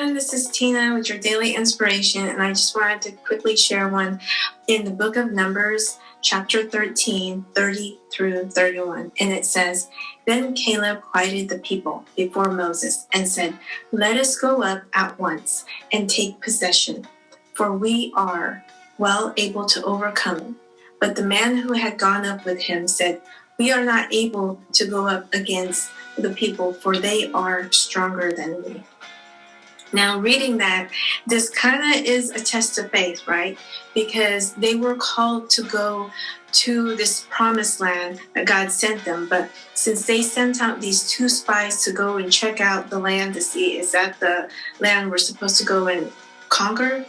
everyone. This is Tina with your daily inspiration, and I just wanted to quickly share one in the book of Numbers, chapter 13, 30 through 31. And it says, Then Caleb quieted the people before Moses and said, Let us go up at once and take possession, for we are well able to overcome it. But the man who had gone up with him said, We are not able to go up against the people, for they are stronger than we. Now, reading that, this kind of is a test of faith, right? Because they were called to go to this promised land that God sent them. But since they sent out these two spies to go and check out the land to see, is that the land we're supposed to go and conquer?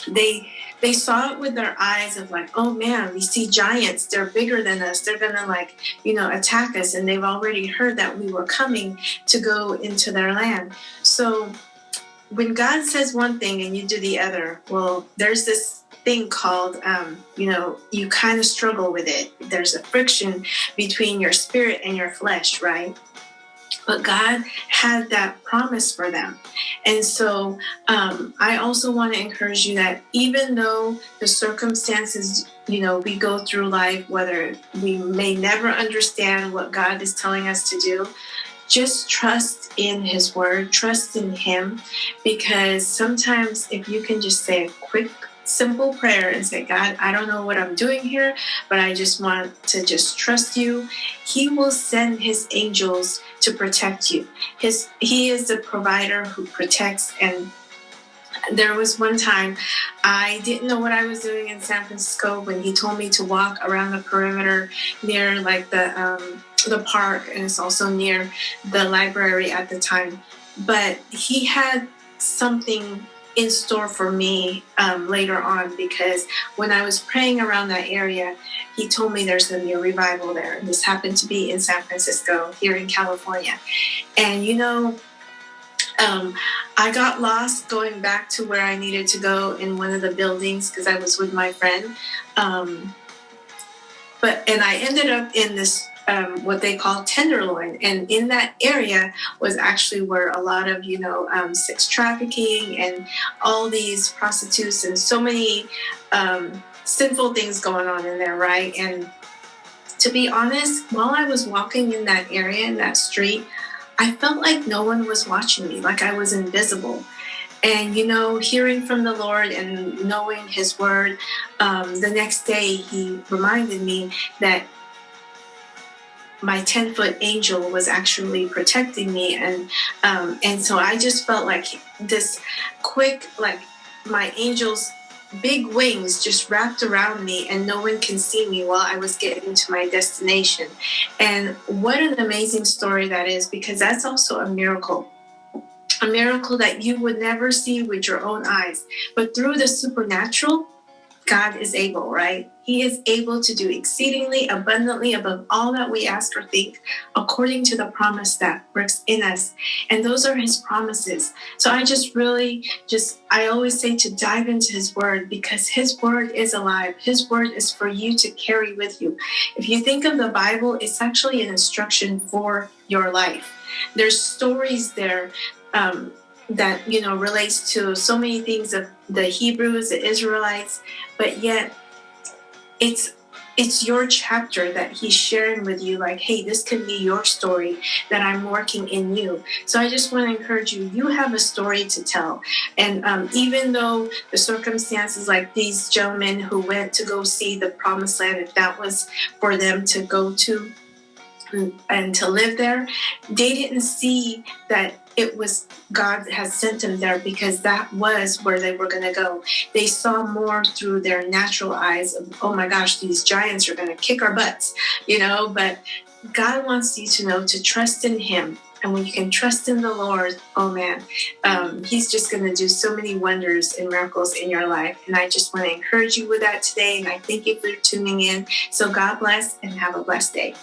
They saw it with their eyes of like, oh man, we see giants. They're bigger than us. They're going to attack us. And they've already heard that we were coming to go into their land. So when God says one thing and you do the other, well, there's this thing called, you kind of struggle with it. There's a friction between your spirit and your flesh, right? But God had that promise for them. And so I also want to encourage you that even though the circumstances, we go through life, whether we may never understand what God is telling us to do, just trust in His word, trust in Him, because sometimes if you can just say a quick, simple prayer and say, God, I don't know what I'm doing here, but I just want to just trust you. He will send His angels to protect you. He is the provider who protects. And there was one time I didn't know what I was doing in San Francisco when He told me to walk around the perimeter near like the park, and it's also near the library at the time. But He had something in store for me later on, because when I was praying around that area, He told me there's going to be a revival there. And this happened to be in San Francisco, here in California. And I got lost going back to where I needed to go in one of the buildings because I was with my friend. And I ended up in this what they call Tenderloin, and in that area was actually where a lot of sex trafficking and all these prostitutes and so many sinful things going on in there, right? And to be honest, while I was walking in that area, in that street, I felt like no one was watching me, like I was invisible. And, hearing from the Lord and knowing His word, the next day He reminded me that my 10-foot angel was actually protecting me. And so I just felt like this quick, like my angel's big wings just wrapped around me and no one can see me while I was getting to my destination. And what an amazing story that is, because that's also a miracle that you would never see with your own eyes. But through the supernatural, God is able, right? He is able to do exceedingly abundantly above all that we ask or think, according to the promise that works in us. And those are His promises. So I always say to dive into His word, because His word is alive. His word is for you to carry with you. If you think of the Bible, it's actually an instruction for your life. There's stories there that relates to so many things of the Hebrews, the Israelites, but yet it's your chapter that He's sharing with you, like, hey, this can be your story that I'm working in you. So I just want to encourage you, you have a story to tell. And even though the circumstances, like these gentlemen who went to go see the promised land, if that was for them to go to and to live there, they didn't see that it was God has sent them there because that was where they were going to go. They saw more through their natural eyes of, oh my gosh, these giants are going to kick our butts, but God wants you to know to trust in Him. And when you can trust in the Lord, oh man, He's just going to do so many wonders and miracles in your life. And I just want to encourage you with that today. And I thank you for tuning in. So God bless and have a blessed day.